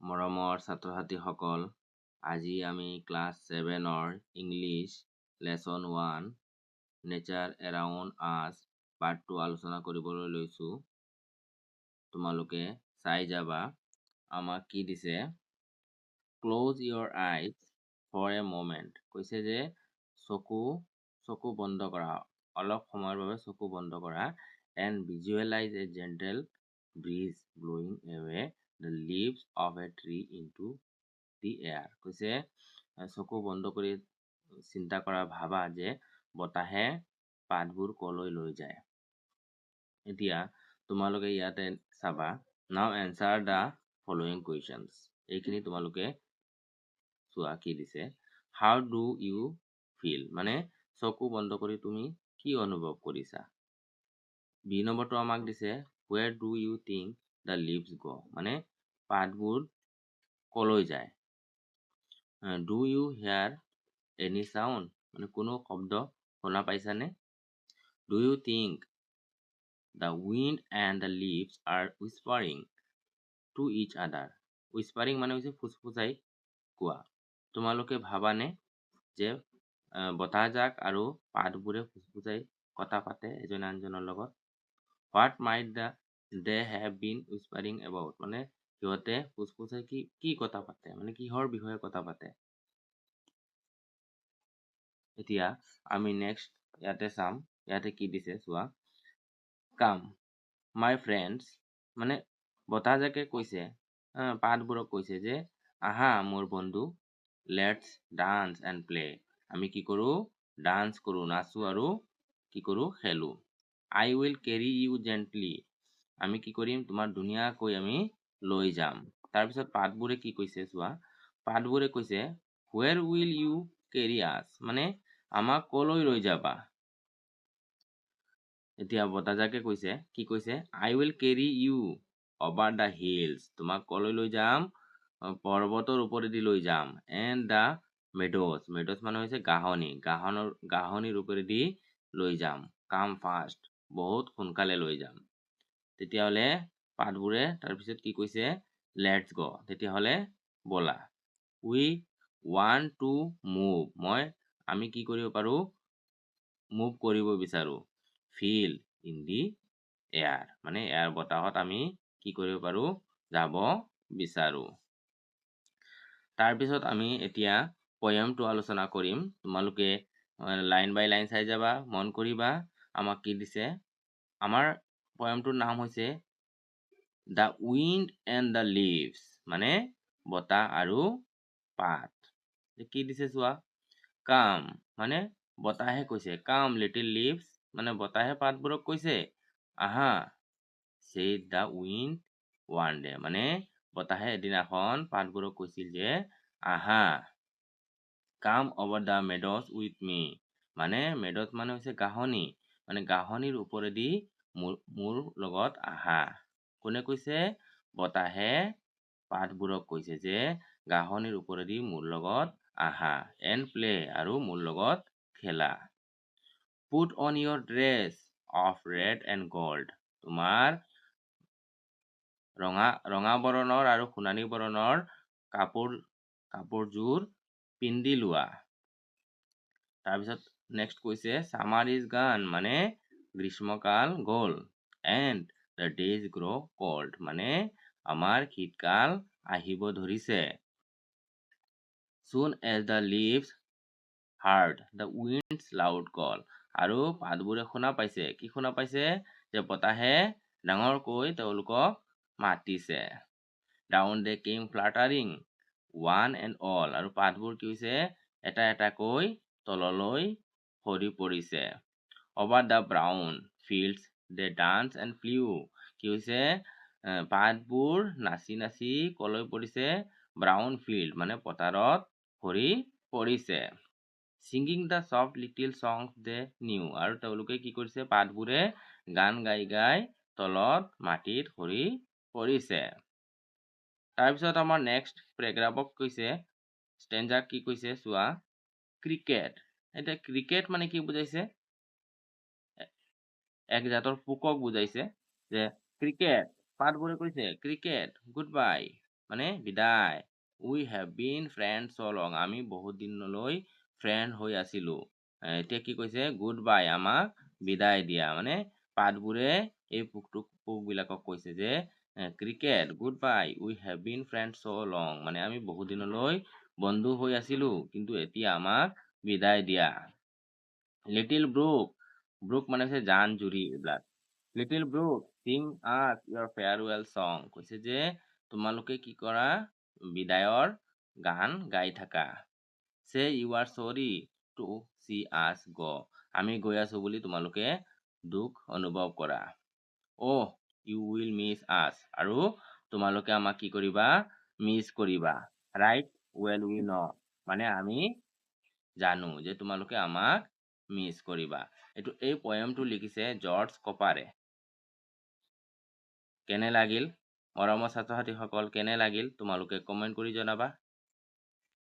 মৰমৰ ছাত্ৰ-ছাত্ৰীসকল, আজি আমি ক্লাছ 7ৰ English lesson 1 nature around us part 2 আলোচনা কৰিবলৈ লৈছোঁ। তোমালোকে চাই যাবা। আমাক কি দিছে? Close your eyes for a moment. কৈছে যে চকু বন্ধ কৰা, অলপ সময়ৰ বাবে চকু বন্ধ কৰা, and visualise A gentle bridge blowing away the leaves of a tree into the air. কৈছে চকু বন্ধ কৰি চিন্তা কৰা, ভাবা যে বতাহে পাতবোৰ কলৈ লৈ যায়। এতিয়া তোমালোকে ইয়াতে চাবা, now answer the following questions. এইখিনি তোমালোকে চোৱা কি দিছে। how do you feel, মানে চকু বন্ধ কৰি তুমি কি অনুভৱ কৰিছা। বি নম্বৰটো আমাক দিছে where do you think the leaves go, মানে পাতবোৰ কলৈ যায়। do you hear any sound, মানে কোনো শব্দ শুনা পাইছানে। do you think the wind and the leaves are whispering to each other. whispering মানে হৈছে ফুসফুসাই কোৱা। তোমালোকে ভাবানে যে বতাহজাক আৰু পাতবোৰে ফুসফুসাই কথা পাতে এজন আনজনৰ লগত। what might they have been whispering about, মানে সিহঁতে ফুসফুসাই কি কথা পাতে, মানে কিহৰ বিষয়ে কথা পাতে। এতিয়া আমি নেক্সট ইয়াতে চাম, ইয়াতে কি দিছে চোৱা। কাম মাই ফ্ৰেণ্ডছ, মানে বতাহজাকে কৈছে, পাতবোৰক কৈছে যে আহা মোৰ বন্ধু, লেটছ ডান্স এণ্ড প্লে, আমি কি কৰোঁ, ডান্স কৰোঁ, নাচো আৰু কি কৰোঁ, খেলোঁ। আই উইল কেৰি ইউ জেণ্টলি, আমি কি কৰিম, তোমাৰ ধুনীয়াকৈ আমি লৈ যাম। তাৰপিছত পাতবোৰে কি কৈছে চোৱা, পাতবোৰে কৈছে হুৱেৰ উইল ইউ কেৰি আছ, মানে আমাক কলৈ লৈ যাবা। এতিয়া বতাহজাকে কৈছে, কি কৈছে, I will carry you over the hills, তোমাক কলৈ লৈ যাম, পৰ্বতৰ ওপৰেদি লৈ যাম, এণ্ড দ্য মেডোজ, মেডোজ মানে হৈছে ঘাঁহনি, ঘাঁহনিৰ ওপৰেদি লৈ যাম, কাম ফাষ্ট, বহুত সোনকালে লৈ যাম। তেতিয়াহ'লে পাতবোৰে তাৰপিছত কি কৈছে, লেটছ গ, তেতিয়াহ'লে ব'লা। উই ৱান্ট টু মুভ, আমি কি কৰিব পাৰোঁ, মুভ কৰিব বিচাৰোঁ। ফিল ইন দি এয়াৰ, মানে এয়াৰ বতাহত আমি কি কৰিব পাৰোঁ, যাব বিচাৰোঁ। তাৰপিছত আমি এতিয়া পয়েমটো আলোচনা কৰিম। তোমালোকে লাইন বাই লাইন চাই যাবা, মন কৰিবা। আমাক কি দিছে, আমাৰ পয়েমটোৰ নাম হৈছে the wind and the leaves, মানে বতাহ আৰু পাত। কি দিছে চোৱা, কাম মানে বতাহে কৈছে, কাম লিটিল লিভছ, মানে বতাহে পাতবোৰক কৈছে আহা, said the wind one day, মানে বতাহে এদিনাখন পাতবোৰক কৈছিল যে আহা, come over the meadows with me, মানে meadows মানে হৈছে ঘাঁহনি, মানে ঘাঁহনিৰ ওপৰেদি মোৰ লগত আহা। কোনে কৈছে, বতাহে পাতবোৰক কৈছে যে ঘাঁহনিৰ ওপৰেদি মোৰ লগত আহা, এণ্ড প্লে, আৰু মোৰ লগত খেলা। Put on your dress of red and gold, তোমাৰ ৰঙা বৰণৰ আৰু সোণালী বৰণৰ কাপোৰযোৰ পিন্ধি লোৱা। তাৰপিছত নেক্সট কৈছে summer is gone, মানে গ্ৰীষ্মকাল গ'ল, and the days grow cold, মানে আমাৰ শীতকাল আহিব ধৰিছে। soon as the leaves heard the wind's loud call, আৰু পাতবোৰে শুনা পাইছে, কি শুনা পাইছে, যে বতাহে ডাঙৰকৈ তেওঁলোকক মাতিছে। down they came fluttering one and all, আৰু পাতবোৰ কি হৈছে, এটা এটাকৈ তললৈ সৰি পৰিছে। over the brown fields they danced and flew, কি হৈছে, পাতবোৰ নাচি নাচি কলৈ পৰিছে, ব্ৰাউন ফিল্ড, মানে পথাৰত সৰি পৰিছে। singing the soft little songs they knew, আৰু তেওঁলোকে কি কৰিছে, পাতবোৰে গান গাই গাই তলত মাটিত সৰি পৰিছে। তাৰপিছত আমাৰ নেক্সট পেৰাগ্ৰাফক কৈছে, ষ্টেঞ্জাক কি কৈছে চোৱা, ক্ৰিকেট। এতিয়া ক্ৰিকেট মানে কি বুজাইছে, এক জাতৰ পোকক বুজাইছে, যে ক্ৰিকেট, পাতবোৰে কৈছে ক্ৰিকেট গুড বাই, মানে বিদায়। উই হেভ বিন ফ্ৰেণ্ড চ' লং, আমি বহুত দিনলৈ ফ্ৰেণ্ড হৈ আছিলো। এতিয়া কি কৈছে, গুড বাই, আমাক বিদায় দিয়া। মানে পাতবোৰে এই পোকবিলাকক কৈছে যে cricket, good bye, we have been friend so' long, মানে আমি বহুত দিনলৈ বন্ধু হৈ আছিলো, কিন্তু এতিয়া আমাক বিদায় দিয়া। লিটিল ব্ৰুক, ব্ৰুক মানে হৈছে জান জুৰি এইবিলাক। লিটিল ব্ৰুক চিং আছ ইয়ৰ ফেয়াৰৱেল চং, কৈছে যে তোমালোকে কি কৰা, বিদায়ৰ গান গাই থাকা। চে ইউ আৰ চৰি টু চি আছ গ, আমি গৈ আছো বুলি তোমালোকে দুখ অনুভৱ কৰা। অ' ইউ উইল মিছ আছ, আৰু তোমালোকে আমাক কি কৰিবা, মিছ কৰিবা। ৰাইট ৱেল উই ন, মানে আমি জানো যে তোমালোকে আমাক মিছ কৰিবা। এই পয়েমটো লিখিছে জৰ্জ কপাৰে। কেনে লাগিল মৰমৰ ছাত্ৰ ছাত্ৰীসকল, কেনে লাগিল তোমালোকে কমেণ্ট কৰি জনাবা।